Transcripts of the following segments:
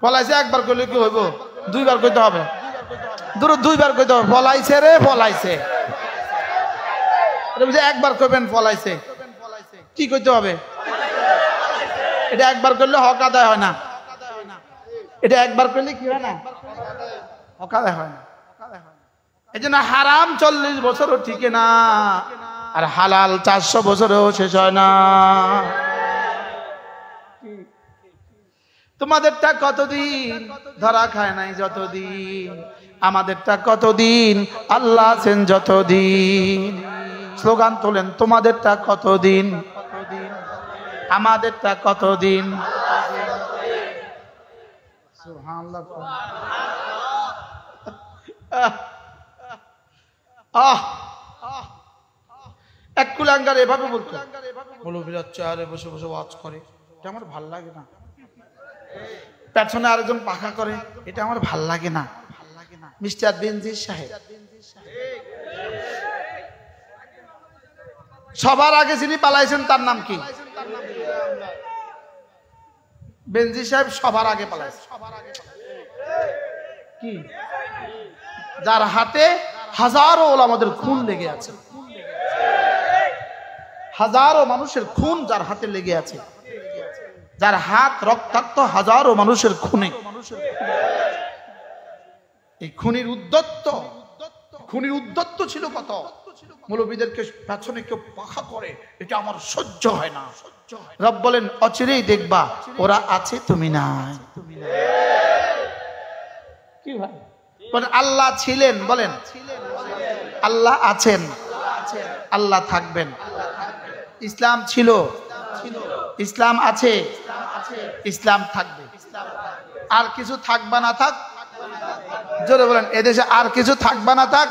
পলাইছে একবার কইলে কি হইব? দুইবার কইতে হবে। দুইবার কইতে হবে, পলাইছে রে পলাইছে। একবার কইবেন পলাইছে, কি কইতে হবে? এটা একবার করলে হক আদায় হয় না। এটা একবার করলে কি হয় না? হক আদায় হয় না। এই জন্য হারাম 40 বছরও ঠিক না, আর হালাল 400 বছরেও শেষ হয় না। তোমাদেরটা কতদিন ধরা খায় নাই যতদিন, আমাদেরটা কতদিন আল্লাহ আছেন যতদিন। স্লোগান তোলেন, তোমাদেরটা কতদিন, আমাদেরটা কতদিন। সুবহানাল্লাহ। এক কুলাঙ্গার এভাবে বলতো, মৌলভীরা চেয়ারে বসে বসে ওয়াজ করে, এটা আমার ভাল লাগে না। পেছনে আরেকজন পাখা করে, এটা আমার ভাল লাগে না। মিস্টার বেনজির সাহেব, সবার আগে যিনি পালাইছেন তার নাম কি? বেনজির সাহেব সবার আগে পালাইছে। কি? যার হাতে হাজারো ওলামাদের খুন লেগে আছে, হাজারো মানুষের খুন যার হাতে লেগে আছে, যার হাত রক্তাক্ত হাজারো মানুষের খুনে। এই খুনির উদ্যত্ত ছিল কত। মৌলবীদেরকে পেছনে কেউ পাখা করে, এটা আমার সহ্য হয় না। রব বলেন, অচিরেই দেখবা ওরা আছে তুমি নাই। কি ভাই বলেন? আল্লাহ ছিলেন, বলেন আল্লাহ আছেন, আল্লাহ থাকবেন। ইসলাম ছিল, ইসলাম আছে, ইসলাম থাকবে। আর কিছু থাকবা না থাক, জোরে বলেন, এদেশে আর কিছু থাকবা না থাক,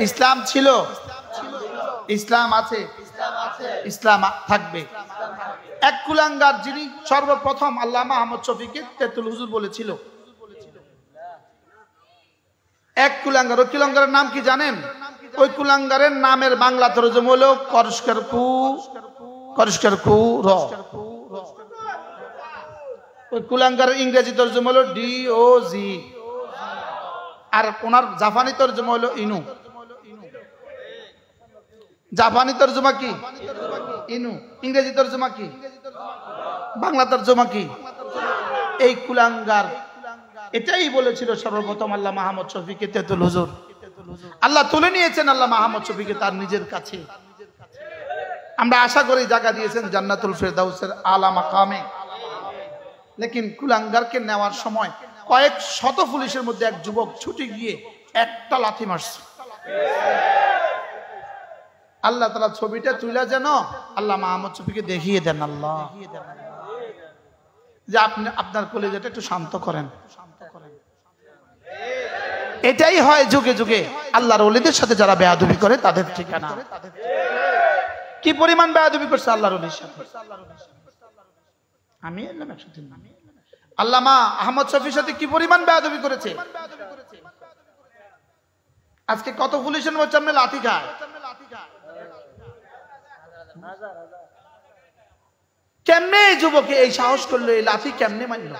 ইসলাম ছিল, ইসলাম আছে, ইসলাম থাকবে। এক কুলাঙ্গার যিনি সর্বপ্রথম আল্লামা আহমদ শফীকে তেতুল হুজুর বলেছিল, এক কুলাঙ্গার। ওই কুলাঙ্গারের নাম কি জানেন? ওই কুলাঙ্গারের নামের বাংলা তরজমা হলো করস্কার কু র। ওই কুলাঙ্গারের ইংরেজি তরজমা হলো DOG, আর ওনার জাপানি তরজমা হলো ইনু। জাপানি তরজমা কি? ইনু। ইংরেজি তরজমা কি? বাংলা তরজমা কি? এই কুলাঙ্গার এটাই বলেছিল সর্বপ্রথম আল্লামা আহমদ শফীকে তেতুল হুজুর। আল্লাহ তুলে নিয়েছেন আল্লামা আহমদ শফীকে তার নিজের কাছে। আমরা আশা করি জায়গা দিয়েছেন জান্নাতুল ফেরদাউসের আলা মাকামে। লেকিন কুলাঙ্গারকে নেওয়ার সময় কয়েক শত পুলিশের মধ্যে এক যুবক ছুটে গিয়ে একটা লাথি মারছে। আল্লাহ তাআলা ছবিটা তুলে যেন আল্লামা আহমদ শফীকে দেখিয়ে দেন, আল্লাহ যে আপনি আপনার কলিজাটা একটু শান্ত করেন। এটাই হয় যুগে যুগে আল্লাহর ওলিদের সাথে যারা বেয়াদবি করে তাদের ঠিকানা। কি পরিমাণ বেয়াদবি করছে আল্লাহর ওলির সাথে। আমি এলাম 103 নাম। আল্লামা আহমদ শফীর সাথে কি পরিমাণ বেয়াদবি করেছে। আজকে কত পুলিশের সামনে লাঠি খায়। কেমনে যুবকে এই সাহস করলো, এই লাঠি কেমনে মারল?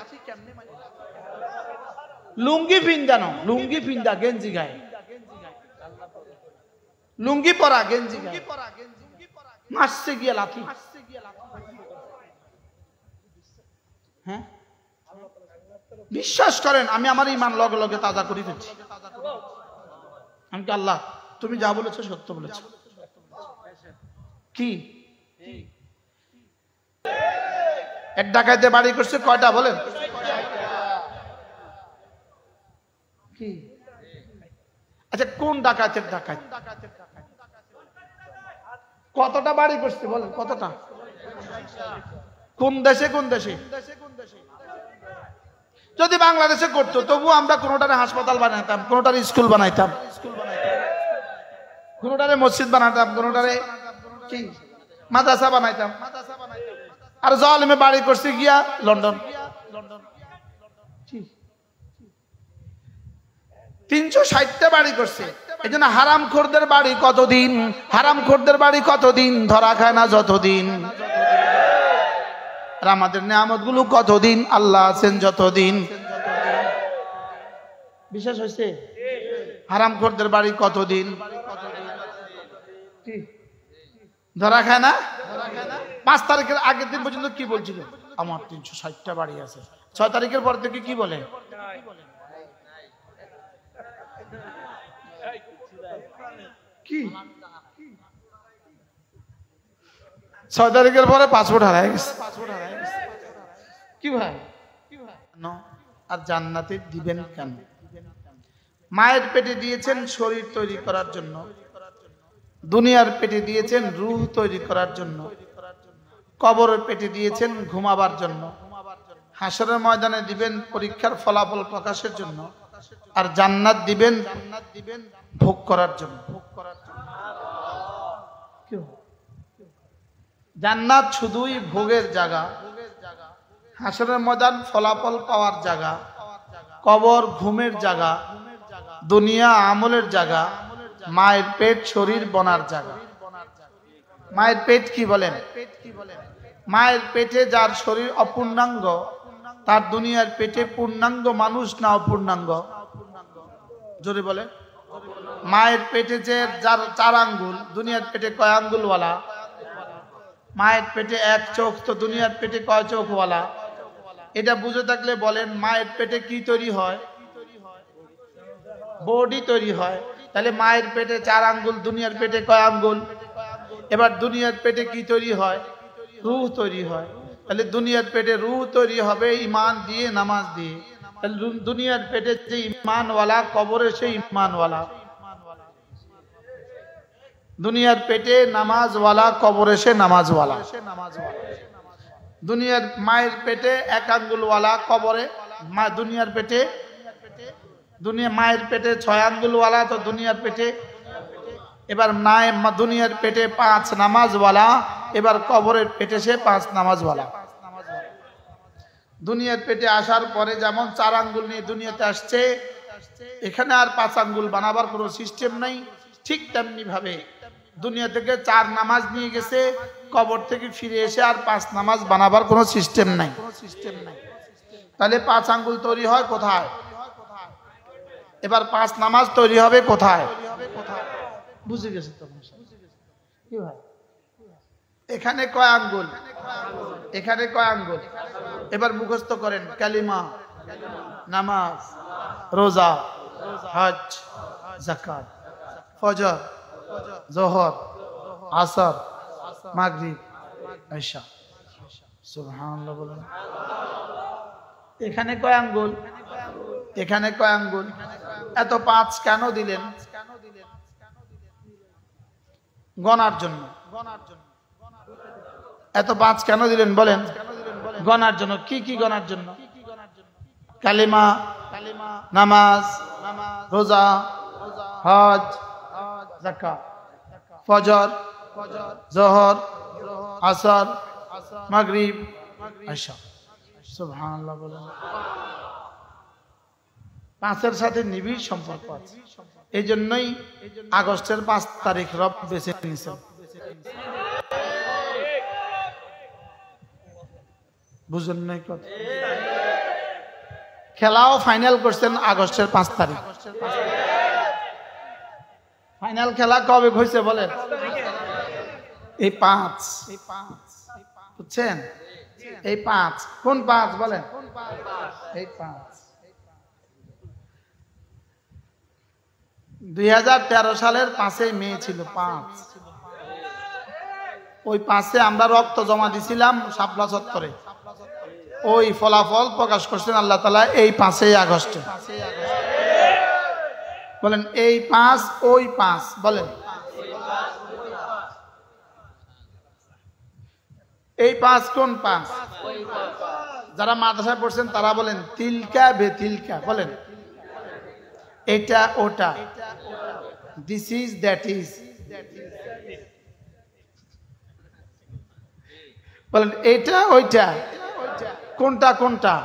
লুঙ্গি পিন্দানো, লুঙ্গি পিন্দা গেঞ্জি গায়ে, লুঙ্গি পরা গেঞ্জি গায়ে মারছে গিয়ে লাঠি। হ্যাঁ, বিশ্বাস করেন আমি আমার ঈমান লগে লগে তাজা করে ফেলছি। আমি কি আল্লাহ তুমি যা বলেছো সত্য বলেছো। কি এক ডাকাইতে বাড়ি করছে কয়টা বলেন? কি? আচ্ছা কোন ডাকাতের ডাকাত? কতটা বাড়ি করছে বলেন? কতটা? কোন দেশে? কোন দেশে? যদি বাংলাদেশে করতো তবু আমরা কোনোটারে হাসপাতাল বানাইতাম, কোনোটারে স্কুল বানাইতাম, কোনোটারে মসজিদ বানাইতাম, কোনোটারে কি মাদ্রাসা বানাইতাম। আর জালেমে বাড়ি করছে গিয়া লন্ডন। 360টা বাড়ি করছে। এই জন্য হারামখোরদের বাড়ি কতদিন, হারামখোরদের বাড়ি কতদিন ধরা খায় না যতদিন। আর আমাদের নিয়ামত গুলো কতদিন? আল্লাহ আছেন যতদিন। বিশ্বাস হয়েছে? হারামখোরদের বাড়ি কতদিন? ধরা খায় না? 5 তারিখের আগের দিন পর্যন্ত কি বলছিল? আমার 360টা বাড়ি আছে। 6 তারিখের পর থেকে কি বলে? কি 6 তারিখের পরে পাসপোর্ট হারায় গেছে। কি ভাই? আর জান্নাতে দিবেন কেন? মায়ের পেটে দিয়েছেন শরীর তৈরি করার জন্য, দুনিয়ার পেটে দিয়েছেন রূহ তৈরি করার জন্য, কবরের পেটে দিয়েছেন ঘুমাবার জন্য, হাসরের ময়দানে দিবেন পরীক্ষার ফলাফল প্রকাশের জন্য, আর জান্নাত দিবেন ভোগ করার জন্য। জান্নাত শুধুই ভোগের জায়গা, হাসরের ময়দান ফলাফল পাওয়ার জায়গা, কবর ঘুমের জায়গা, দুনিয়া আমলের জায়গা, মায়ের পেট শরীর বনার জায়গা। মায়ের পেট কি বলেন? মায়ের পেটে যার শরীর অপূর্ণাঙ্গ, তার দুনিয়ার পেটে পূর্ণাঙ্গ মানুষ না অপূর্ণাঙ্গ? জোরে বলে। মায়ের পেটে যে যার 4 আঙ্গুল, দুনিয়ার পেটে কয় আঙ্গুলওয়ালা? মায়ের পেটে 1 চোখ, তো দুনিয়ার পেটে কয় চোখওয়ালা? এটা বুঝে থাকলে বলেন, মায়ের পেটে কি তৈরি হয়? বডি তৈরি হয়। তাহলে মায়ের পেটে 4 আঙ্গুল, দুনিয়ার পেটে কয় আঙ্গুল? এবার দুনিয়ার পেটে কি তৈরি হয়? রূহ তৈরি হয়। তাহলে দুনিয়ার পেটে রূহ তৈরি হবে ঈমান দিয়ে, নামাজ দিয়ে। তাহলে দুনিয়ার পেটে যে ঈমানওয়ালা, কবরে সেই ঈমানওয়ালা। দুনিয়ার পেটে নামাজওয়ালা, কবরে সে নামাজওয়ালা। দুনিয়ার মায়ের পেটে 1 আঙ্গুলওয়ালা, কবরে দুনিয়ার পেটে মায়ের পেটে 6 আঙ্গুলওয়ালা, তো দুনিয়ার পেটে। এবার দুনিয়ার পেটে 5 নামাজওয়ালা, এবার কবরের পেটে সে 5 নামাজওয়ালা। দুনিয়ার পেটে আসার পরে যেমন 4 আঙ্গুল নিয়ে দুনিয়াতে আসছে, এখানে আর 5 আঙ্গুল বানাবার কোনো সিস্টেম নাই। ঠিক তেমনি ভাবে দুনিয়া থেকে 4 নামাজ নিয়ে গেছে, কবর থেকে ফিরে এসে আর 5 নামাজ বানাবার কোনো সিস্টেম নাই। তাহলে 5 আঙ্গুল তৈরি হয় কোথায়? এবার 5 নামাজ তৈরি হবে কোথায়? বুঝে গেছে তো? কি ভাই, এখানে কয় আঙ্গুল? এখানে কয় আঙ্গুল? এবার মুখস্থ করেন। কালিমা, নামাজ, রোজা, হজ, যাকাত, ফজর, যোহর, আসর, মাগরিব, ঈশা। সুবহানাল্লাহ বলেন। এখানে কয় আঙ্গুল? এখানে কয় আঙ্গুল? এত 5 কেন দিলেন? গণার জন্য। এত 5 কেন দিলেন বলেন? গণার জন্য। কি কি গণার জন্য? কালিমা, নামাজ, রোজা, হজ, যাকাত, ফজর, যোহর, আসর, মাগরিব, ঈশা। সুবহানাল্লাহ বলেন। 5-এর সাথে নিবিড় সম্পর্ক আছে। এই জন্যই আগস্টের 5 তারিখ রব বেছে নিয়েছেন। বুঝলেন নাই কথা? খেলাও ফাইনাল করছেন আগস্টের 5 তারিখ। ফাইনাল খেলা কবে হয়েছে বলেন? এই 5। বুঝছেন? এই 5। কোন 5 বলেন? এই 5। 2013 সালের 5 মে ছিল 5। ওই 5-এ আমরা রক্ত জমা দিছিলাম শাপলা চত্বরে। ওই ফলাফল প্রকাশ করছেন আল্লাহ তাআলা এই 5 আগস্টে। বলেন এই 5 ওই 5 বলেন। এই 5 কোন 5? যারা মাদ্রাসায় পড়ছেন তারা বলেন তিলকা বেতিলকা বলেন। এটা ওটা, দিস ইজ দ্যাট ইজ বলেন। এটা ওইটা, কোনটা কোনটা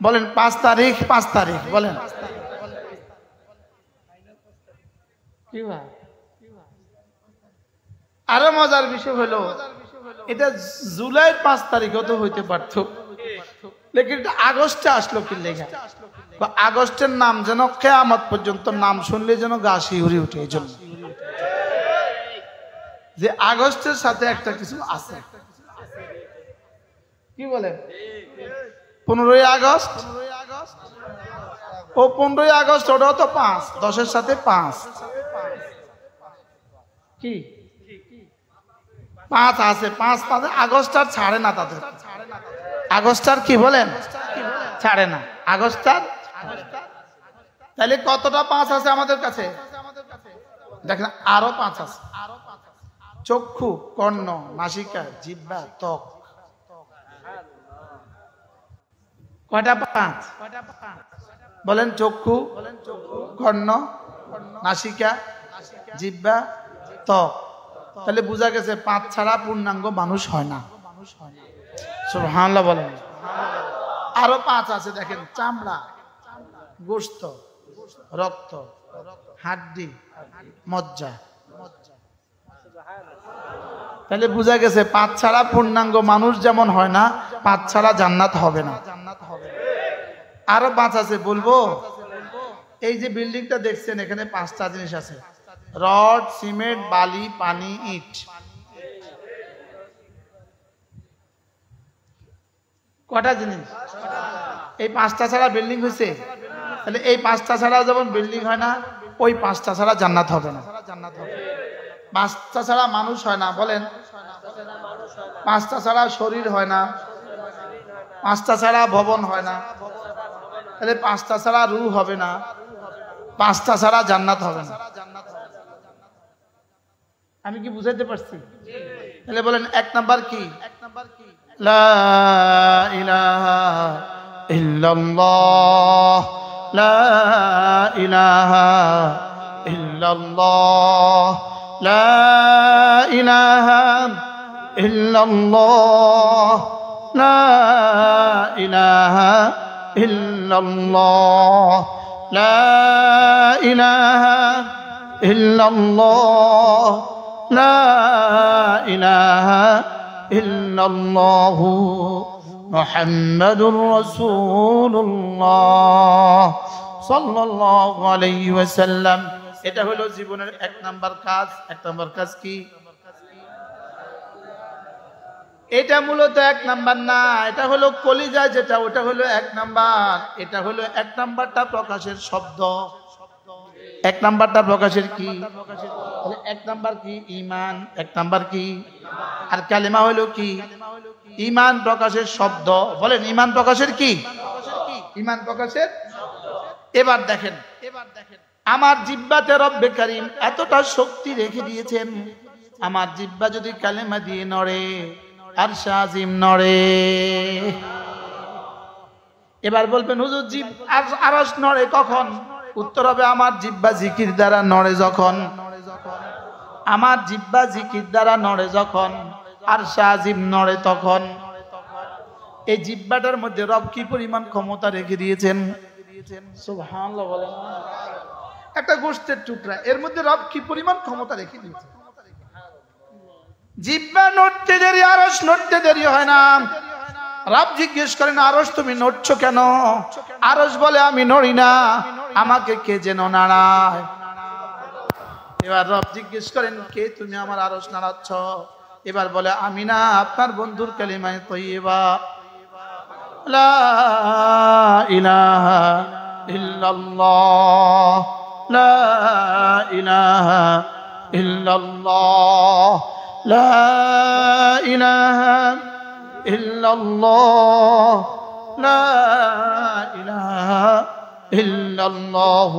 বলেন। 5 তারিখ 5 তারিখ বলেন। আরো মজার বিষয় হলো এটা জুলাই 5 তারিখেও তো হইতে পারত, লেকিন আগস্টে আসলো কি লেখা? আগস্টের নাম যেন কিয়ামত পর্যন্ত নাম শুনলে যেন গা শিউরে উঠে, এই জন্য যে আগস্টের সাথে একটা কিছু আছে। কি বলে 15ই আগস্ট? ও 15ই আগস্ট, ওটাও তো 5, 10-এর সাথে 5 কি 5 আছে, 5 তাদের আগস্ট আর ছাড়ে না, তাদের আগস্ট আর কি বলেন ছাড়ে না, আগস্ট আর। তাহলে কতটা 5 আছে আমাদের কাছে? দেখেন আরো 5 আছে। চক্ষু, কর্ণ, নাসিকা, জিহ্বা, ত্বক। কয়টা 5 বলেন? চক্ষু, কর্ণ, নাসিকা, জিহ্বা, ত্বক। তাহলে বোঝা গেছে 5 ছাড়া পূর্ণাঙ্গ মানুষ হয় না। সুবহানাল্লাহ বলেন। আরো 5 আছে, দেখেন চামড়া, গোশত, রক্ত, হাড্ডি, মজ্জা। তাহলে বোঝা গেছে 5 ছাড়া পূর্ণাঙ্গ মানুষ যেমন হয় না, 5 ছাড়া জান্নাত হবে না। আরো 5 আছে, বলবো? এই যে বিল্ডিংটা দেখছেন, এখানে 5টা জিনিস আছে: রড, সিমেন্ট, বালি, পানি, ইট। কটা জিনিস? এই 5টা ছাড়া বিল্ডিং হয়েছে। তাহলে এই 5টা ছাড়া যেমন বিল্ডিং হয় না, ওই 5টা ছাড়া জান্নাত হবে না। 5টা ছাড়া মানুষ হয় না, বলেন? 5টা ছাড়া শরীর হয় না, 5টা ছাড়া ভবন হয় না, তাহলে 5টা ছাড়া রূহ হবে না, 5টা ছাড়া জান্নাত হবে না। আমি কি বুঝাইতে পারছি? তাহলে বলেন 1 নাম্বার কি? লা ইলাহা ইল্লাল্লাহ, লা ইলাহা ইল্লাল্লাহ, লা ইলাহা ইল্লাল্লাহ, লা ইলাহা ইল্লাল্লাহ, লা ইলাহা ইল্লাল্লাহ, লা ইলাহা ইল্লাল্লাহ, মুহাম্মাদুর রাসূলুল্লাহ সাল্লাল্লাহু আলাইহি ওয়াসাল্লাম। এটা হলো জীবনের 1 নাম্বার কাজ। 1 নাম্বার কাজ কি? এটা মূলত 1 নাম্বার না, এটা হলো কলিজা যেটা, ওটা হলো 1 নাম্বার। এটা হলো 1 নাম্বারটা প্রকাশের শব্দ। 1 নাম্বারটা প্রকাশের কি? 1 নাম্বার কি? ঈমান। 1 নাম্বার কি? আর কালেমা হলো কি? ঈমান প্রকাশের শব্দ। বলেন ঈমান প্রকাশের কি? ঈমান প্রকাশের। এবার দেখেন আমার জিহ্বাতে রব্বে কারীম এতটা শক্তি রেখে দিয়েছেন, আমার জিহ্বা যদি কালেমা দিয়ে নড়ে, আরশ আজিম নড়ে। এবার বলবেন হুজুর আরশ নড়ে কখন? উত্তর হবে আমার জিহ্বা জিকির দ্বারা নড়ে যখন। আমার জিহ্বা জিকির দ্বারা নড়ে যখন, আরশ আজিম নড়ে তখন। এই জিহ্বাটার মধ্যে রব কি পরিমাণ ক্ষমতা রেখে দিয়েছেন, সুবহানাল্লাহ বলেন। একটা গোশতের টুকরা, এর মধ্যে রব কি পরিমাণ ক্ষমতা রেখে দিয়েছেন। জিহ্বা নড়তে দেরি, আরশ নড়তে দেরি হয় না। রব জিজ্ঞেস করেন আরশ তুমি নড়ছো কেন? আরশ বলে আমি নড়ি না, আমাকে কে যেন নাড়ায়। এবার রব জিজ্ঞেস করেন কে তুমি আমার আরশ নাড়াচ্ছ? এবার বলে আমি না, আপনার বন্ধুর কালিমায়ে তয়্যিবা, লা ইলাহা ইল্লাল্লাহ, লা ইলাহা ইল্লাল্লাহ, লা ইলাহা ইল্লাল্লাহ, লা ইলাহা ইল্লাল্লাহ,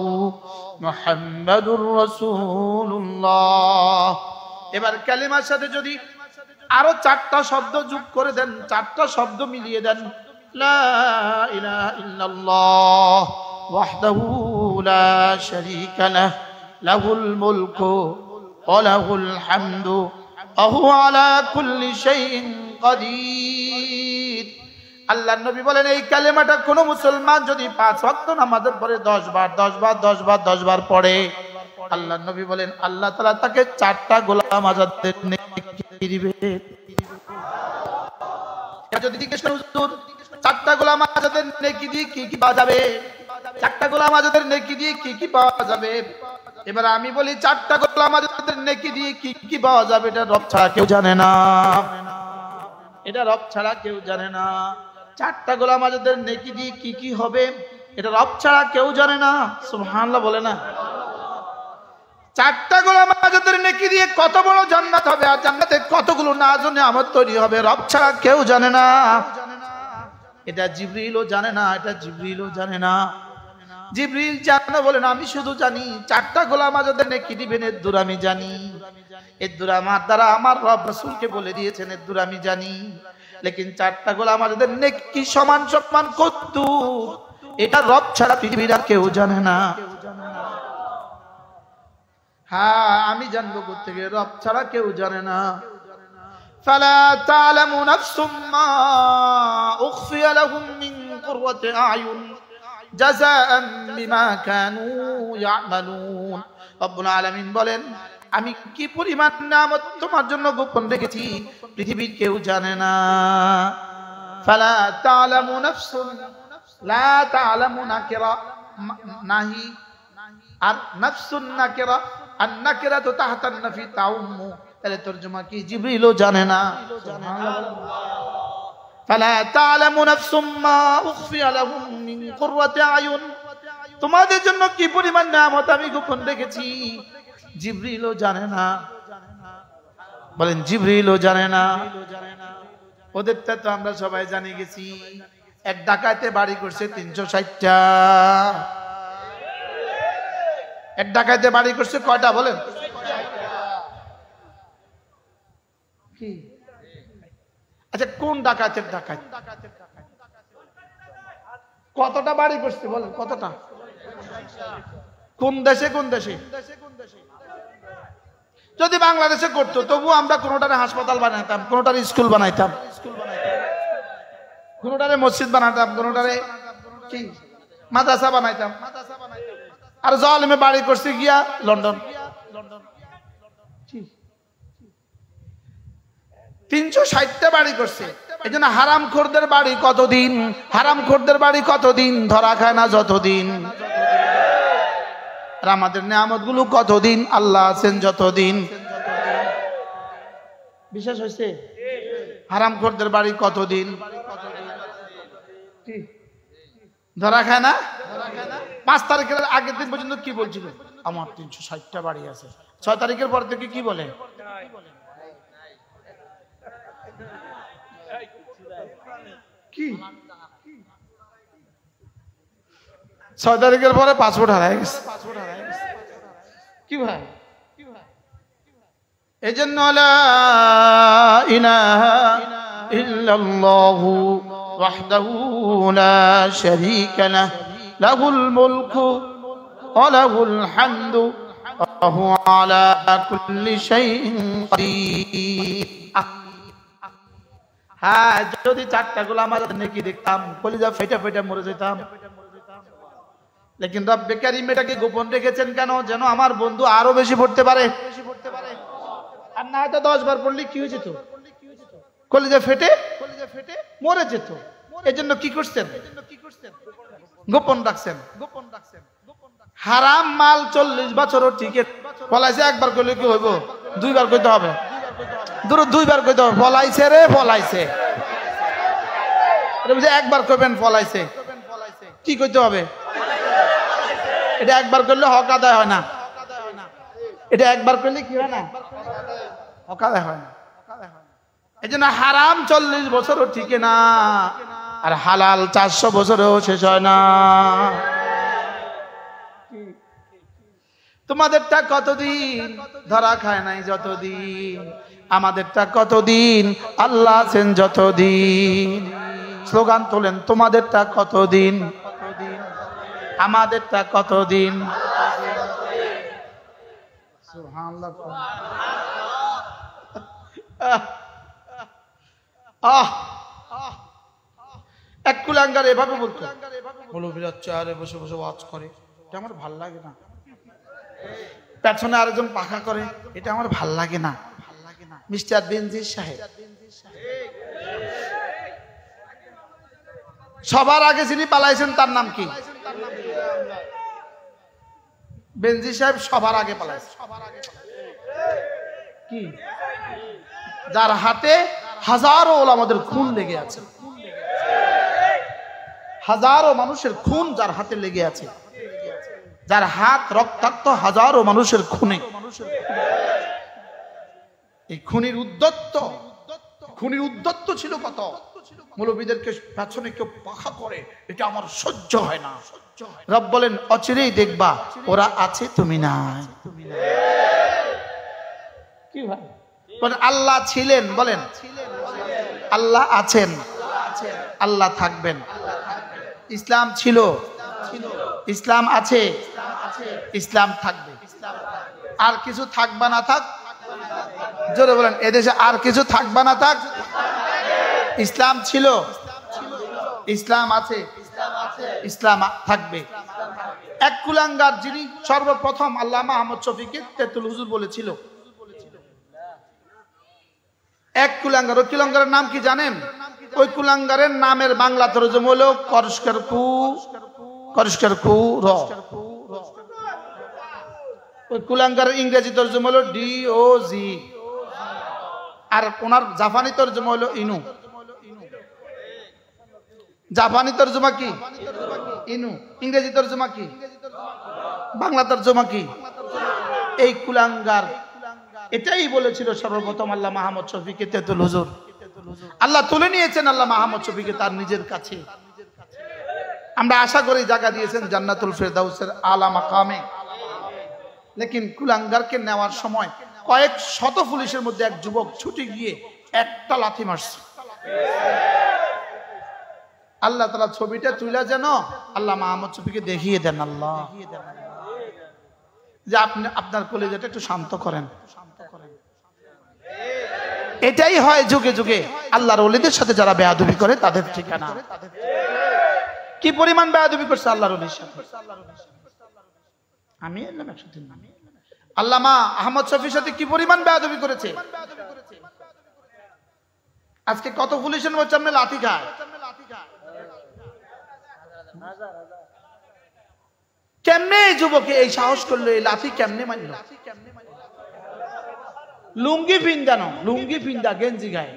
মুহাম্মাদুর রাসূলুল্লাহ। এবার কালিমার সাথে যদি আরো 4টা শব্দ যোগ করে দেন, 4টা শব্দ মিলিয়ে দেন, লা ইলাহা ইল্লাল্লাহ ওয়াহদাহু লা শারীকা লাহ, লাহুল মুলকু ওয়া লাহুল হামদু ওয়া হুয়া আলা কুল্লি শাইইন কাদির। আল্লাহর নবী বলেন এই কালেমাটা কোন মুসলমান যদি 5 ওয়াক্ত নামাজের পরে 10 বার 10 বার 10 বার 10 বার পড়ে, আল্লাহর নবী বলেন আল্লাহ তাআলা তাকে 4টা গোলাম আজাদের নেকি দিবে। যদি জিজ্ঞেস করেন হুজুর চারটা গোলাম আজাদের নেকি দিয়ে কি কি পাওয়া যাবে, চারটা গোলাম আজাদের নেকি দিয়ে কি কি পাওয়া যাবে, এবার আমি বলি চারটা গোলাম আজাদের নেকি দিয়ে কি কি পাওয়া যাবে এটা রব ছাড়া কেউ জানে না, এটা রব ছাড়া কেউ জানে না। চারটা গোলাম আজাদের নেকি দিয়ে কি কি হবে এটা রব ছাড়া কেউ জানে না। সুবহানাল্লাহ বলে না। চারটা গোলাম আজাদের নেকি দিয়ে কত বড় জান্নাত হবে আর জান্নাতে কতগুলো নাজ ও নিয়ামত তৈরি হবে রব ছাড়া কেউ জানে না। এটা জিবরিলও জানে না, এটা জিবরিলও জানে না। জিবরিল জানে বলেন আমি শুধু জানি চারটা গোলাম আজাদের নেকি দিবেন এর দূর আমি জানি, এর দূর আমার দ্বারা আমার রব রাসূলকে বলে দিয়েছেন এর দূর আমি জানি। লেকিন চারটা গোলাম আজাদের নেকি সমান সমান কত এটা রব ছাড়া পৃথিবীর আর কেউ জানে না। হ্যাঁ আমি জানবো কোত্থেকে, রব ছাড়া কেউ জানে না। ফালা তা'লামু নাফসুম মা উখফিয়া লাহুম মিন কুররাতি আ'য়ুন জাযাআন বিমা কানু ইয়া'মালুন। রব্বুল আলামিন বলেন আমি কি পরিমাণ নিয়ামত তোমার জন্য গোপন রেখেছি পৃথিবীর কেউ জানে না। ফালা তা'লামু নাফসুন, লা তা'লামু নাকিরা নাহি আর নাফসুন নাকিরা আর নাকিরা তো তাহতান নাফি তাউম্মু, তাহলে তরজমা কি জিবরিলও জানে না। ফালা তা'লামু নাফসুম মা উখফিয়া লাহুম মিন কুররাতি আয়ুন, তোমাদের জন্য কি পরিমাণ নিয়ামত আমি গোপন রেখেছি জিবরিলও জানে না। বলেন জিবরিলও জানে না। ওদেরটা তো আমরা সবাই জানি গেছি। এক ডাকাতে বাড়ি করছে 360টা। এক ডাকাতে বাড়ি করছে কয়টা বলেন? কি আচ্ছা কোন ডাকাতের ডাকাত? কতটা বাড়ি করছে বলেন কতটা? কোন দেশে কোন দেশে? যদি বাংলাদেশে করতো তবু আমরা কোনোটারে হাসপাতাল বানাইতাম, কোনোটারে স্কুল বানাইতাম, কোনোটারে মসজিদ বানাইতাম, কোনোটারে কি মাদ্রাসা বানাইতাম। আর জালেমে বাড়ি করছে গিয়া লন্ডন। 360টা বাড়ি করছে। এই জন্য হারামখোরদের বাড়ি কতদিন, হারামখোরদের বাড়ি কতদিন ধরা খায় না যতদিন। আর আমাদের নিয়ামত গুলো কতদিন আল্লাহ আছেন যতদিন। বিশ্বাস হয়েছে? হারামখোরদের বাড়ি কতদিন ধরা খায় না। 5 তারিখের আগের দিন পর্যন্ত কি বলছিল? আমার 360টা বাড়ি আছে। 6 তারিখের পর থেকে কি বলে? কি 6 তারিখের পরে পাসপোর্ট হারায় গেছে। কি ভাই? এই জন্য লা ইলাহা ইল্লাল্লাহু ওয়াহদাহু লা শারীকা লাহু লাহুল মুলকু ওয়া লাহুল হামদু ওয়া হুয়া আলা কুল্লি শাইইন কাদির। হ্যাঁ যদি 4টা গোলাম আজাদ নেকি দেখতাম কলিজা ফেটে ফেটে মরে যেতাম। লেকিন রব্বে কারীম এটাকে গোপন রেখেছেন কেন? যেন আমার বন্ধু আরো বেশি পড়তে পারে। আর না হয়তো 10 বার পড়লে কি হয়ে যেত? কলিজা ফেটে মরে যেত। এজন্য কি করছেন? গোপন রাখছেন। হারাম মাল 40 বছরও টিকে পলাইছে। একবার কইলে কি হইব? 2 বার কইতে হবে। 2 বার কইতে হবে পলাইছে রে পলাইছে। এটা বুঝে একবার কইবেন পলাইছে। কি কইতে হবে? এটা একবার করলে হক আদায় হয় না। এটা একবার করলে কি হয় না? হক আদায় হয় না। এই জন্য হারাম 40 বছরও টিকে না, আর হালাল 400 বছরেও শেষ হয় না। তোমাদেরটা কতদিন ধরা খায় নাই যতদিন, আমাদেরটা কতদিন আল্লাহ আছেন যতদিন। স্লোগান তোলেন তোমাদেরটা কতদিন, আমাদেরটা কতদিন। সুবহানাল্লাহ। এক কুলাঙ্গার এভাবে বলতো, মৌলভীরা চেয়ারে বসে বসে ওয়াজ করে, এটা আমার ভাল লাগে না। পেছনে আরেকজন পাখা করে, এটা আমার ভাল লাগে না। মিস্টার বেনজির সাহেব সবার আগে যিনি পালাইছেন তার নাম কি? বেনজি সাহেব সবার আগে পালাইছে। কি? যার হাতে হাজারো ওলামাদের খুন লেগে আছে, হাজারো মানুষের খুন যার হাতে লেগে আছে, যার হাত রক্তাক্ত হাজারো মানুষের খুনে। এই খুনির উদ্যত্ত ছিল কত। মৌলবীদেরকে পেছনে কেউ পাখা করে, এটা আমার সহ্য হয় না। রব বলেন অচিরেই দেখবা ওরা আছে তুমি নাই। কি ভাই বলেন? আল্লাহ ছিলেন, বলেন আল্লাহ আছেন, আল্লাহ থাকবেন। ইসলাম ছিল, ইসলাম আছে, ইসলাম থাকবে। আর কিছু থাকবা না থাক, জোরে বলেন এদেশে আর কিছু থাকবা না থাক, ইসলাম ছিল, ইসলাম আছে, ইসলাম থাকবে। এক কুলাঙ্গার যিনি সর্বপ্রথম আল্লামা আহমদ শফীকে তেতুল হুজুর বলেছিল, এক কুলাঙ্গার। ওই কুলাঙ্গারের নাম কি জানেন? ওই কুলাঙ্গারের নামের বাংলা তরজমা হলো করিস্কার কু র। ওই কুলাঙ্গারের ইংরেজি তরজমা হলো DOG, আর ওনার জাপানি তরজমা হলো ইনু। জাপানি তরজমা কি? ইনু। ইংরেজি তরজমা কি? বাংলা তরজমা কি? এই কুলাঙ্গার এটাই বলেছিল সর্বপ্রথম আল্লামা আহমদ শফীকে তেতুল হুজুর। আল্লাহ তুলে নিয়েছেন আল্লামা আহমদ শফীকে তার নিজের কাছে। আমরা আশা করি জায়গা দিয়েছেন জান্নাতুল ফেরদাউসের আলা মাকামে। লেকিন কুলাঙ্গারকে নেওয়ার সময় কয়েক শত পুলিশের মধ্যে এক যুবক ছুটে গিয়ে একটা লাথি মারছে। আল্লাহ তাআলা ছবিটা তুলে যেন আল্লামা আহমদ শফীকে দেখিয়ে দেন, আল্লাহ যে আপনি আপনার কলিজাটা একটু শান্ত করেন। এটাই হয় যুগে যুগে আল্লাহর ওলিদের সাথে যারা বেয়াদবি করে তাদের ঠিকানা। কি পরিমাণ বেয়াদবি করছে আল্লাহর ওলির সাথে। আমি এলাম 103 নামে আল্লামা আহমদ শফীর সাথে কি পরিমাণ বেয়াদবি করেছে। আজকে কত পুলিশের সামনে লাঠি খায়। কেমনে যুবকে এই সাহস করলো, এই লাঠি কেমনে মারল? লুঙ্গি পিন্দানো, লুঙ্গি পিন্দা গেঞ্জি গায়ে,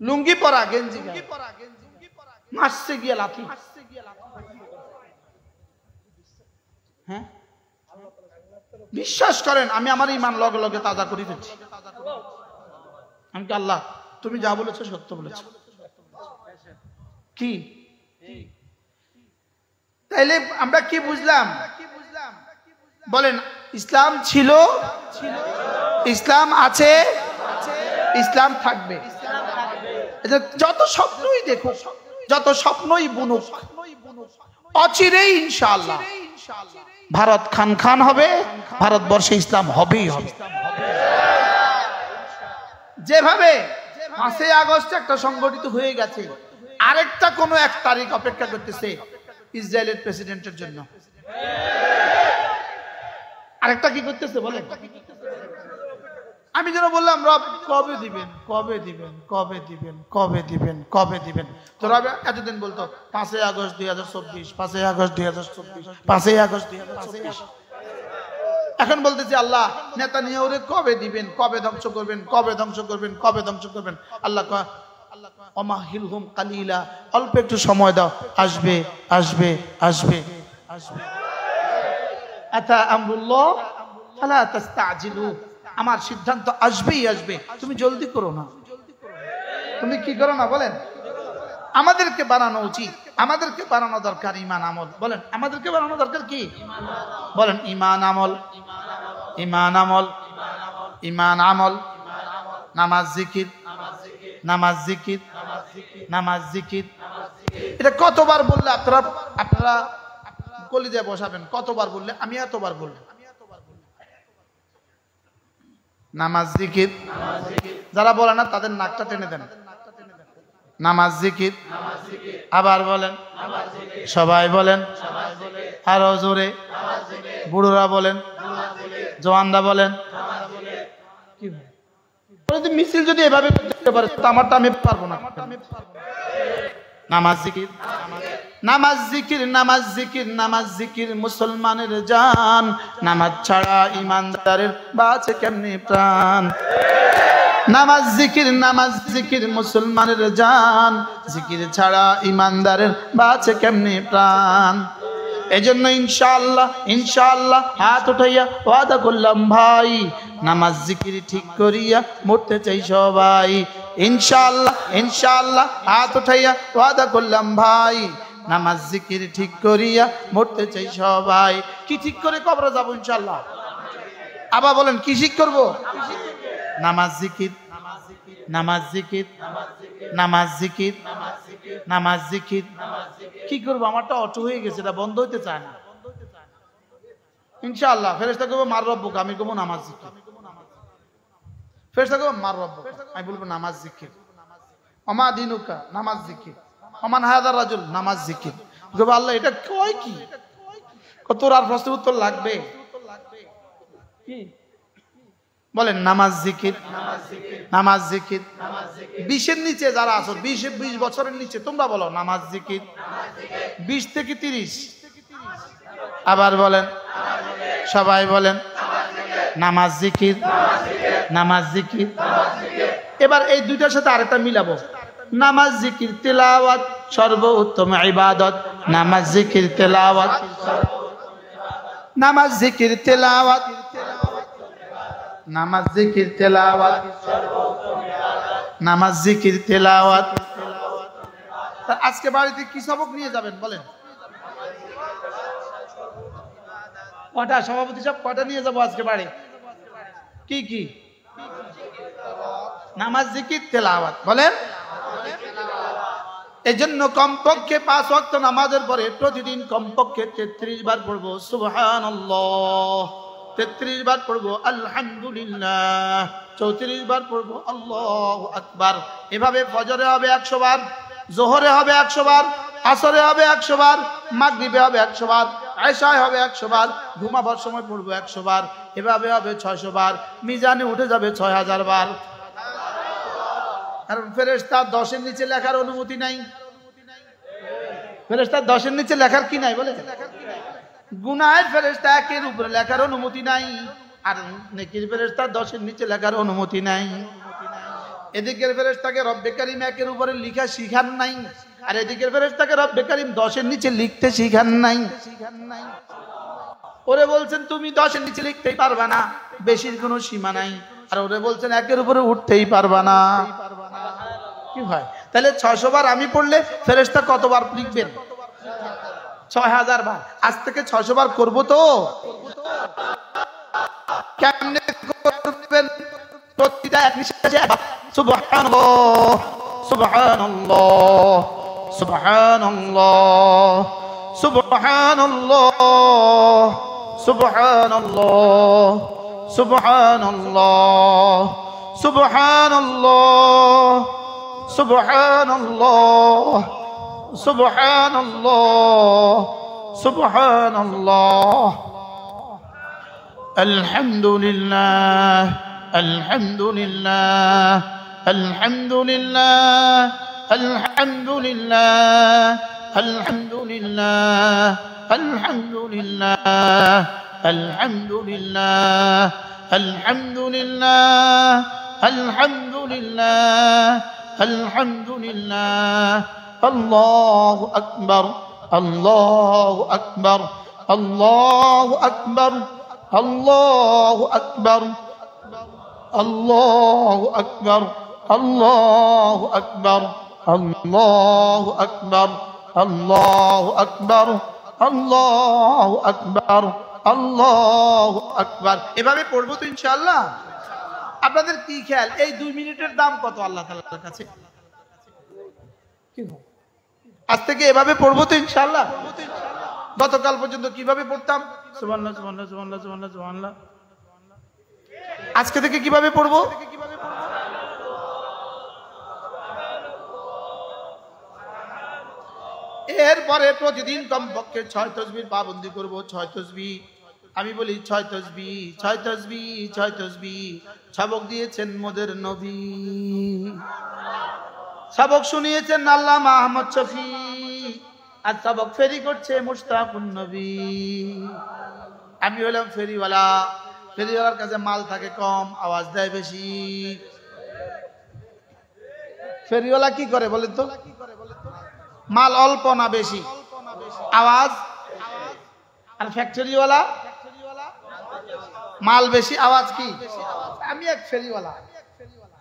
লুঙ্গি পরা গেঞ্জি গায়ে মারছে গিয়ে লাঠি। হ্যাঁ বিশ্বাস করেন আমি আমার ইমান লগে লগে তাজা করে দিচ্ছি। আমি কি আল্লাহ তুমি যা বলেছো সত্য বলেছো। কি তাইলে আমরা কি বুঝলাম বলেন? ইসলাম ছিল, ইসলাম আছে, ইসলাম থাকবে। যত স্বপ্নই দেখো, যত স্বপ্নই বুনুক, অচিরেই ইনশাআল্লাহ ভারত খান খান হবে, ভারতবর্ষে ইসলাম হবেই হবে। যেভাবে 5 আগস্ট একটা সংগঠিত হয়ে গেছে, আরেকটা কোনো এক তারিখ অপেক্ষা করতেছে ইসরায়েলের প্রেসিডেন্টের জন্য। আরেকটা কি করতেছে বলেন? আমি যেন বললাম রব কবে দিবেন, কবে দিবেন, কবে দিবেন, কবে দিবেন, কবে দিবেন। তো রব এতদিন বলতো 5 আগস্ট 2024, 5 আগস্ট 2024, 5 আগস্ট 2024। এখন বলতেছি আল্লাহ নেতানিয়াহুরে কবে দিবেন, কবে ধ্বংস করবেন, কবে ধ্বংস করবেন, কবে ধ্বংস করবেন। আল্লাহ কয় অমাহিলহুম কালিলা, অল্প একটু সময় দাও, আসবে আসবে আসবে আসবে। আতা আমরুল্লাহ ফালা তাস্তাজিলু, আমার সিদ্ধান্ত আসবেই আসবে, তুমি জলদি করো না। তুমি কি করো না বলেন? আমাদেরকে বানানো উচিত, আমাদেরকে বানানো দরকার ইমান আমল। বলেন আমাদেরকে বানানো দরকার কি? বলেন ইমান আমল, ইমান আমল, ইমান আমল, নামাজ জিকির, নামাজ জিকির, নামাজ জিকির। এটা কতবার বললে আপনারা কলিজায় বসাবেন? কতবার বললে? আমি এতবার বললাম নামাজ জিকির। যারা বলে না তাদের নাকটা টেনে দেন। নামাজ জিকির। আবার বলেন, সবাই বলেন, আরো জোরে, বুড়োরা বলেন, জওয়ানরা বলেন। মিছিল যদি এভাবে করতে পারে আমারটা আমি পারবো না। নামাজ জিকির, নামাজ জিকির, নামাজ জিকির, নামাজ জিকির মুসলমানের জান। নামাজ ছাড়া ইমানদারের বাঁচে কেমনে প্রাণ। নামাজ জিকির, নামাজ জিকির মুসলমানের জান। জিকির ছাড়া ইমানদারের বাঁচে কেমনে প্রাণ। এজন্য ইনশাআল্লাহ, ইনশাআল্লাহ হাত উঠাইয়া ওয়াদা করলাম ভাই, নামাজ জিকির ঠিক করিয়া মরতে চাই সবাই। ইনশাআল্লাহ, ইনশাআল্লাহ হাত উঠাইয়া ওয়াদা করলাম ভাই, নামাজ জিকির ঠিক করিয়া মরতে চাই সবাই। কি ঠিক করে কবরে যাব ইনশাআল্লাহ? আবার বলেন কি ঠিক করব? নামাজ জিকির, নামাজ জিকির, নামাজ জিকির, নামাজ জিকির। কি করবো? আমারটা অটো হয়ে গেছে, এটা বন্ধ হইতে চায় না। ইনশাআল্লাহ ফেরেশতা কইবো মার রব্বুক, আমি কইবো নামাজ জিকির। ফেরেশতা কইবো মার রব্বুক, আমি বলবো নামাজ জিকির। ওমা দিনুকা, নামাজ জিকির। ওমান হাযার রাজুল, নামাজ জিকির। কইবো আল্লাহ এটা কয় কি? তোর আর প্রশ্নের উত্তর লাগবে কি? বলেন নামাজ জিকির, নামাজ জিকির। 20-এর নিচে যারা আছো, 20 বছরের নিচে, তোমরা বলো নামাজ জিকির। 20 থেকে 30 আবার বলেন, সবাই বলেন নামাজ জিকির, নামাজ জিকির। এবার এই দুইটার সাথে আরেকটা মিলাবো, নামাজ জিকির তেলাওয়াত সর্বোত্তম ইবাদত। নামাজ জিকির তেলাওয়াত, নামাজ জিকির তেলাওয়াত, নামাজ জিকির তেলাওয়াত, নামাজ জিকির তেলাওয়াত। আজকে বাড়িতে কি সবক নিয়ে যাবেন বলেন? কটা সভাপতি সব কটা নিয়ে যাবো আজকে বাড়ি? কি কি? নামাজ জিকির তেলাওয়াত বলেন। এজন্য কমপক্ষে 5 ওয়াক্ত নামাজের পরে প্রতিদিন কমপক্ষে 33 বার পড়বো সুবহানাল্লাহ, 33 বার পড়বো আলহামদুলিল্লাহ, 34 বার পড়বো আল্লাহু আকবার। এভাবে ফজরে হবে 100 বার, জোহরে হবে 100 বার, আসরে হবে 100 বার, মাগরিবে হবে 100 বার, এশায় হবে 100 বার, ঘুমাবার সময় পড়বো 100 বার। এভাবে হবে 600 বার, মিজানে উঠে যাবে 6000 বার। কারণ ফেরেশতা 10-এর নিচে লেখার অনুমতি নাই। ফেরেশতা 10-এর নিচে লেখার কি নাই বলে? গুনাহের ফেরেশতা 1-এর উপরে লেখার অনুমতি নাই, আর নেকির ফেরেশতা 10-এর নিচে লেখার অনুমতি নাই। এদিকের ফেরেশতাকে রব্বে কারীম 1-এর উপরে লেখা শিখান নাই, আর এদিকের ফেরেশতাকে রব্বে কারীম 10-এর নিচে লিখতে শিখান নাই। ওরে বলছেন তুমি 10-এর নিচে লিখতেই পারবা না, বেশির কোনো সীমা নাই, আর ওরে বলছেন 1-এর উপরে উঠতেই পারবা না। কি ভাই, তাহলে 600 বার আমি পড়লে ফেরেশতা কতবার লিখবেন? 6000 বার। আজ থেকে 600 বার করবো তো? কেমনে করবেন? প্রতিটা এক নিঃশ্বাসে সুবহানাল্লাহ, সুবহানাল্লাহ, সুবহানাল্লাহ, সুবহানাল্লাহ, সুবহানাল্লাহ, সুবহানাল্লাহ, সুবহানাল্লাহ, সুবহানাল্লাহ, সুবহানাল্লাহ, সুবহানাল্লাহ। আলহামদুলিল্লাহ, আলহামদুলিল্লাহ, আলহামদুলিল্লাহ, আলহামদুলিল্লাহ, আলহামদুলিল্লাহ, আলহামদুলিল্লাহ, আলহামদুলিল্লাহ, আলহামদুলিল্লাহ, আলহামদুলিল্লাহ, আলহামদুলিল্লাহ। আল্লাহু আকবার, আল্লাহু আকবার, আল্লাহু আকবার, আল্লাহু আকবার, আল্লাহু আকবার, আল্লাহু আকবার, আল্লাহু আকবার, আল্লাহু আকবার, আল্লাহু আকবার, আল্লাহু আকবার। এভাবে পড়বো তো ইনশাআল্লাহ। আপনাদের কি খেয়াল, এই 2 মিনিটের দাম কত আল্লাহ তাআলার কাছে? আজ থেকে এভাবে পড়বো তো ইনশাআল্লাহ। গতকাল পর্যন্ত কিভাবে পড়তাম? সুবহানাল্লাহ, সুবহানাল্লাহ, সুবহানাল্লাহ, সুবহানাল্লাহ, সুবহানাল্লাহ। আজকে থেকে কিভাবে পড়বো? এরপরে প্রতিদিন কমপক্ষে 6 তাসবিহ পাবন্দি করব। 6 তাসবিহ, আমি বলি 6 তাসবিহ, 6 তাসবিহ, 6 তাসবিহ সবক দিয়েছেন মোদের নবী। সবক শুনিয়েছেন আল্লামা আহমদ শফি, আর সবক ফেরি করছে মুশতাকুন নবী। আমি হলাম ফেরিওয়ালা, ফেরিওয়ালার কাছে মাল থাকে কম, আওয়াজ দেয় বেশি। ফেরিওয়ালা কি করে বলেন তো? মাল অল্প না বেশি, আওয়াজ। আর ফ্যাক্টরিওয়ালা মাল বেশি, আওয়াজ কি? আমি এক ফেরিওয়ালা,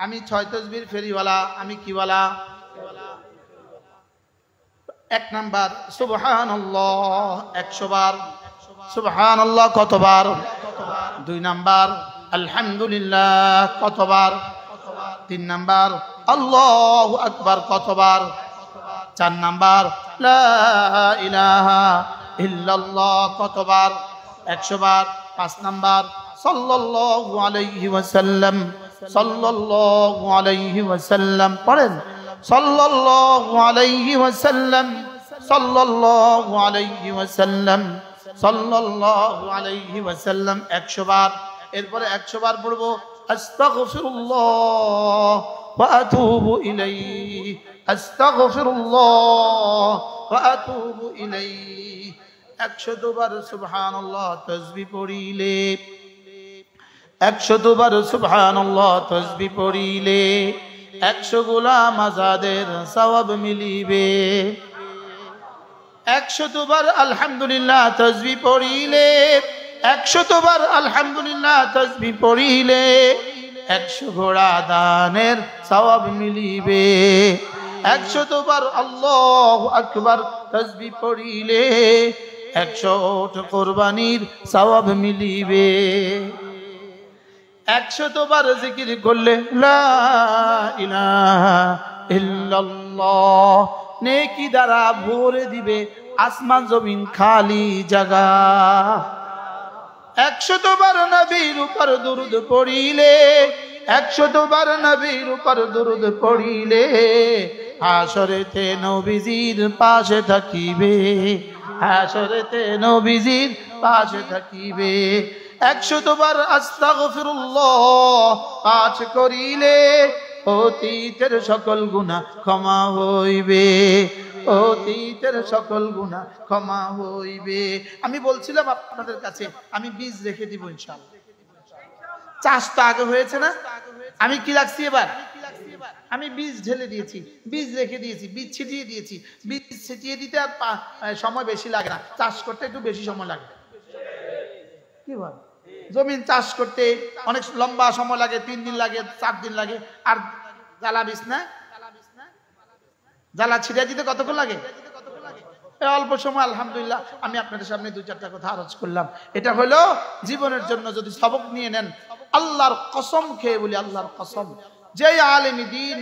আমি 6 তসবির ফেরিওয়ালা। আমি কিওয়ালা? 1 নাম্বার সুবহানাল্লাহ 100 বার। সুবহানাল্লাহ কতবার? 2 নাম্বার আলহামদুলিল্লাহ কতবার? 3 নাম্বার আল্লাহু আকবার কতবার? 4 নাম্বার লা ইলাহা ইল্লাল্লাহ কতবার? 100 বার। 5 নাম্বার সাল্লাল্লাহু আলাইহি ওয়াসাল্লাম, সাল্লাল্লাহু আলাইহি ওয়াসাল্লাম পড়েন। সাল্লাল্লাহু আলাইহি ওয়াসাল্লাম, সাল্লাল্লাহু আলাইহি ওয়াসাল্লাম, সাল্লাল্লাহু আলাইহি ওয়াসাল্লাম 100 বার। এরপরে 100 বার পড়ব আস্তাগফিরুল্লাহ ওয়া আতুবু ইলাইহি, আস্তাগফিরুল্লাহ ওয়া আতুবু ইলাইহি। 100 বার সুবহানাল্লাহ তাসবিহ পড়িলে, 100 বার সুবহানাল্লাহ তাসবিহ পড়িলে 100 গোলাম আজাদের সওয়াব মিলিবে। 100 বার আলহামদুলিল্লাহ তাসবিহ পড়িলে, 100 বার আলহামদুলিল্লাহ তাসবিহ পড়িলে 100 ঘোড়া দানের সওয়াব মিলিবে। 100 বার আল্লাহু আকবার তাসবিহ পড়িলে 100 ওট কুরবানির সওয়াব মিলিবে। 100 বার জিকির করলে লা ইলাহা ইল্লাল্লাহ নেকি দ্বারা ভরে দিবে আসমান জমিন খালি জায়গা। 100 বার নবীর উপর দুরূদ পড়িলে, 100 বার নবীর উপর দুরূদ পড়িলে হাসরেতে নবীজির পাশে থাকিবে, হাসরেতে নবীজির পাশে থাকিবে। 100 বার আস্তাগফিরুল্লাহ পাঠ করিলে অতীতের সকল গুনাহ ক্ষমা হইবে, অতীতের সকল গুনাহ ক্ষমা হইবে। আমি বলছিলাম আপনাদের কাছে আমি বীজ রেখে দিব ইনশাআল্লাহ। চাষ তো আগে হয়েছে না, আমি কি লাগছি এবার? আমি বীজ ঢেলে দিয়েছি, বীজ রেখে দিয়েছি, বীজ ছিটিয়ে দিয়েছি। বীজ ছিটিয়ে দিতে আর সময় বেশি লাগে না, চাষ করতে একটু বেশি সময় লাগে। কি বল? জমিন চাষ করতে অনেক লম্বা সময় লাগে, 3 দিন লাগে, 4 দিন লাগে। আর জ্বালা বীজ না, জ্বালা ছিটিয়ে দিতে কতক্ষণ লাগে? অল্প সময়। আলহামদুলিল্লাহ আমি আপনাদের সামনে 2-4টা কথা আলোচনা করলাম। এটা হলো জীবনের জন্য যদি সবক নিয়ে নেন, আল্লাহর কসম খেয়ে বলি, আল্লাহর কসম, যে আলেমী দ্বীন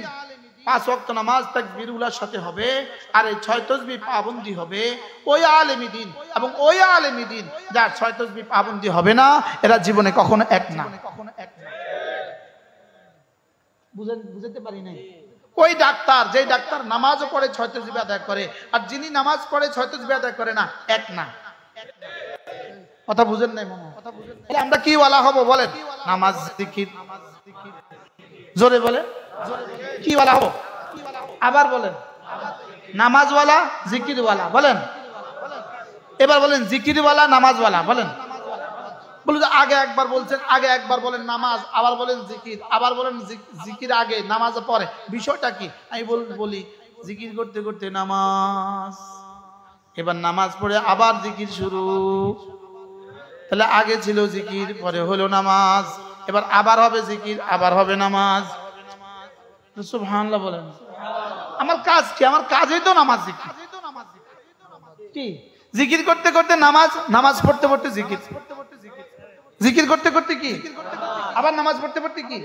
5 ওয়াক্ত নামাজ তাকবীরুল্লাহর সাথে হবে আর এই 6 তাসবিহ পাবন্দি হবে, ওই আলেমী দ্বীন এবং ওই আলেমী দ্বীন যার 6 তাসবিহ পাবন্দি হবে না, এরা জীবনে কখনো এক না। বুঝতে পারি নাই? ওই ডাক্তার, যে ডাক্তার নামাজও পড়ে 6 তাসবিহ আদায় করে, আর যিনি নামাজ পড়ে 6 তাসবিহ আদায় করে না, এক না। কথা বুঝেন নাই মনে হয়? আমরা কি ওয়ালা হব বলেন? নামাজ জিকির, জোরে বলে কি ওয়ালা হব? আবার বলেন নামাজওয়ালা জিকিরওয়ালা বলেন। এবার বলেন জিকিরওয়ালা নামাজওয়ালা বলেন। বলে আগে একবার বলছেন, আগে একবার বলেন নামাজ, আবার বলেন জিকির, আবার বলেন জিকির আগে নামাজ পরে। বিষয়টা কি? আমি বলি জিকির করতে করতে নামাজ, এবার নামাজ পড়ে আবার জিকির শুরু। তাহলে আগে ছিল জিকির, পরে হলো নামাজ, এবার আবার হবে জিকির, আবার হবে নামাজ। সুবহানাল্লাহ বলেন। আমার কাজ কি? আমার কাজই তো নামাজ জিকির। কি জিকির করতে করতে নামাজ, নামাজ পড়তে পড়তে জিকির, জিকির করতে করতে কি আবার নামাজ পড়তে পড়তে কি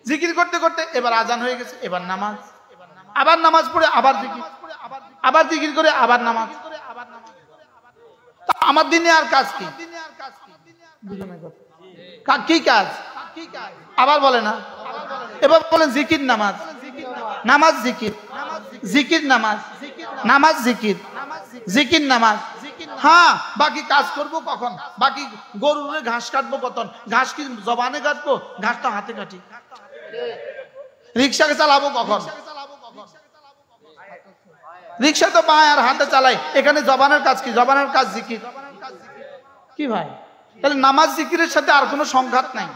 জিকির করতে করতে এবার আজান হয়ে গেছে, এবার নামাজ, আবার নামাজ পড়ে আবার জিকির, আবার জিকির করে আবার নামাজ। আমার দিনে আর কাজ কি? কি কাজ? আবার বলে না, এবার বলেন জিকির নামাজ, নামাজ জিকির, জিকির নামাজ, নামাজ জিকির, জিকির নামাজ। হ্যাঁ, বাকি কাজ করব কখন? বাকি গরুরে ঘাস কাটবো কখন? ঘাস কি জবানে কাটবো? ঘাস তো হাতে কাটি। রিক্সাকে চালাবো কখন? রিক্সা তো পায় আর হাতে চালায়, এখানে জবানের কাজ কি? জবানের কাজ জিকির। কি ভাই, তাহলে নামাজ জিকিরের সাথে আর কোনো সংঘাত নাই,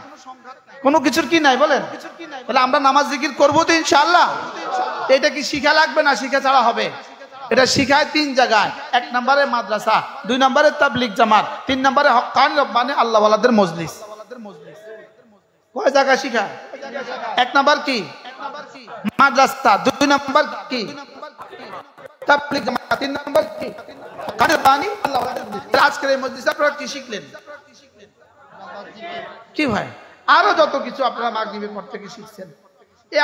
কোনো কিছুর কি নাই বলেন? তাহলে আমরা নামাজ জিকির করবো তো ইনশাআল্লাহ। এটা কি শিখা লাগবে না শিখা ছাড়া হবে? এটা শিখায় 3 জায়গায়। 1 নম্বরে মাদ্রাসা, 2 নম্বরে তাবলীগ জামাত, 3 নম্বরে হক্কানি রব্বানি আল্লাহওয়ালাদের মজলিস। কয় জায়গায় শিখায়? 1 নম্বর কি? মাদ্রাসা, 2 নম্বর কি? তাবলীগ জামাত, 3 নম্বর কি? হক্কানি রব্বানি আল্লাহওয়ালাদের মজলিস। আজকের এই মজলিসে আপনারা কি শিখলেন? কি ভাই, আরো যত কিছু আপনারা মাগরিবের পর থেকে শিখছেন।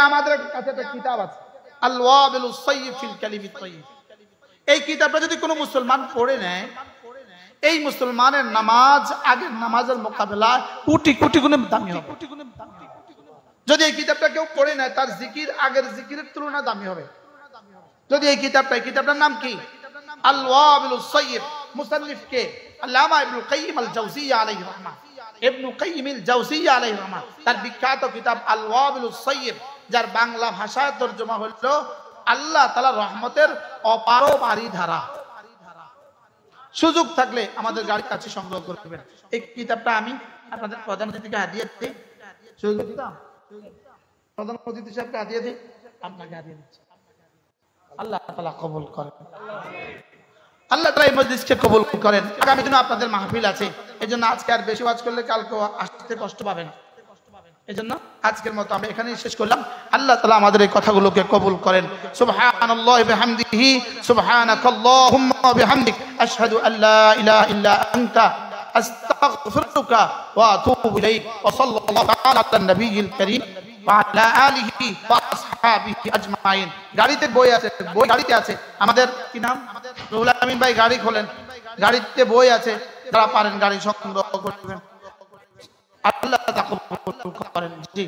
আমাদের কাছে একটা কিতাব আছে, আল ওয়াবিলুস সাইয়্যিব ফিল কালিমিত তাইয়্যিব। এই কিতাবটা যদি কোনো মুসলমান পড়ে নেয়, এই মুসলমানের নামাজ আগের নামাজের মোকাবেলায় কোটি কোটি গুণে দামি হবে। যদি এই কিতাবটা কেউ পড়ে নেয়, তার জিকির আগের জিকিরের তুলনায় দামি হবে। যদি এই কিতাবটার নাম কি? আল ওয়াবিলুস সাইয়্যিব। মুসান্নিফ কে? আল্লামা ইবনুল কাইয়্যিম আল জাওজিয়্যা আলাইহি রাহমাহ। ইবনুল কাইয়্যিম আল জাওজিয়্যা আলাইহি রাহমাহ, তার বিখ্যাত কিতাব আল ওয়াবিলুস সাইয়্যিব, যার বাংলা ভাষায় তরজমা হলো আল্লাহ তাআলা রহমতের অপারপারী ধারা। সুযোগ থাকলে আমাদের গাড়ির কাছে সংগ্রহ করবেন। এই কিতাবটা আমি আপনাদের প্রধান অতিথিকে হাদিয়া দিই। সুযোগ দিতাম প্রধান অতিথি সাহেবকে হাদিয়া দিই, আপনাকে হাদিয়া দিচ্ছি। আল্লাহ তাআলা কবুল করেন, আল্লাহ তাআলা এই মজলিসকে কবুল করেন। আগামী দিনে আপনাদের মাহফিল আছে, এজন্য আজকে আর বেশি ওয়াজ করলে কালকে আসতে কষ্ট পাবেন। এজন্য আজকের মতো আমরা এখানেই শেষ করলাম। আল্লাহ তাআলা আমাদের এই কথাগুলোকে কবুল করেন। সুবহানাল্লাহি বিহামদিহি, সুবহানাকাল্লাহুম্মা বিহামদিক, আশহাদু আল্লা ইলাহা ইল্লা আনতা, আস্তাগফিরুকা ওয়া আতুবু ইলাইক। ওয়া সাল্লাল্লাহু তাআলা আলা নবিয়িল কারীম ওয়া আলা আলিহি ওয়া আসহাবিহি আজমাইন। গাড়িতে বই আছে, বই গাড়িতে আছে। আমাদের কি নাম? রুহুল আমিন ভাই, গাড়ি খোলেন, গাড়িতে বই আছে, যারা পারেন গাড়ি সংগ্রহ করবেন। আল্লাহ তাআলা কবুল করেন। জি।